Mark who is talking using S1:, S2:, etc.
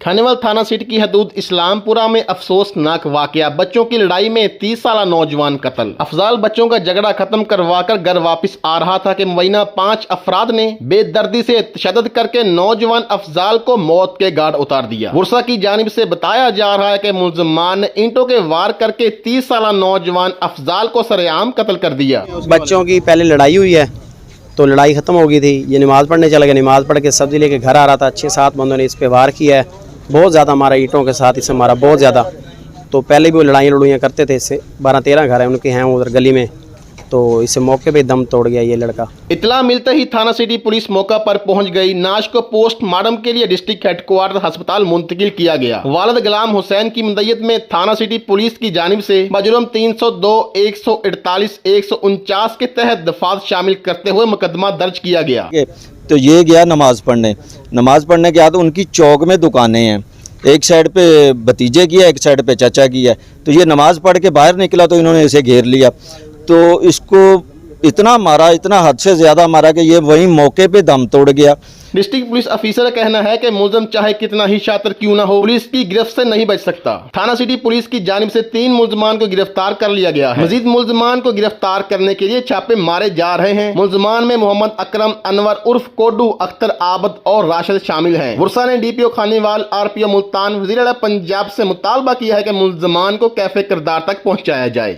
S1: खानेवाल थाना सिटी की हदूद इस्लामपुरा में अफसोसनाक वाकया, बच्चों की लड़ाई में 30 साल नौजवान कत्ल। अफजाल बच्चों का झगड़ा खत्म करवाकर घर वापस आ रहा था कि मुबैना 5 अफराद ने बेदर्दी से तशद्दुद करके नौजवान अफजाल को मौत के घाट उतार दिया। गुरसा की जानिब से बताया जा रहा है कि मुलजमान ने ईंटों के वार करके 30 साल नौजवान अफजाल को सरेआम कत्ल कर दिया।
S2: बच्चों की पहले लड़ाई हुई है तो लड़ाई खत्म हो गई थी। ये नमाज पढ़ने चला गया, नमाज पढ़ के सब्जी लेके घर आ रहा था। 6-7 बंदों ने इस पे वार किया है, बहुत ज़्यादा मारा, ईंटों के साथ इसे मारा बहुत ज़्यादा। तो पहले भी वो लड़ाइयाँ करते थे। इससे 12-13 घर हैं उनके हैं उधर गली में, तो इसे मौके पे दम तोड़ गया ये लड़का।
S1: इतला मिलते ही थाना सिटी पुलिस मौका पर पहुंच गई। नाश को पोस्टमार्टम के लिए डिस्ट्रिक्ट हेडक्वार्टर अस्पताल मुंतकिल किया गया। वालिद गुलाम हुसैन की मदयत में थाना सिटी पुलिस की जानिब से बजुर्म 302, 148, 149 के तहत दफात शामिल करते हुए मुकदमा दर्ज किया गया।
S3: तो ये गया नमाज पढ़ने के बाद उनकी चौक में दुकानें हैं, एक साइड पे भतीजे की है, एक साइड पे चाचा की है। तो ये नमाज पढ़ के बाहर निकला तो इन्होंने इसे घेर लिया, तो इसको इतना मारा, इतना हद से ज़्यादा मारा कि ये वहीं मौके पे दम तोड़ गया।
S1: डिस्ट्रिक्ट पुलिस ऑफिसर का कहना है कि मुलजम चाहे कितना ही शातिर क्यों ना हो, पुलिस की गिरफ्त से नहीं बच सकता। थाना सिटी पुलिस की जानिब से 3 मुलजमान को गिरफ्तार कर लिया गया है। मजीद मुलजमान को गिरफ्तार करने के लिए छापे मारे जा रहे हैं। मुलजमान में मोहम्मद अकरम, अनवर उर्फ कोडू, अख्तर आबद और राशिद शामिल हैं। गुरसा ने DPO खानेवाल, RPO मुल्तान, वज़ीर आला पंजाब से मुतालबा किया है कि मुलजमान को कैफे किरदार तक पहुँचाया जाए।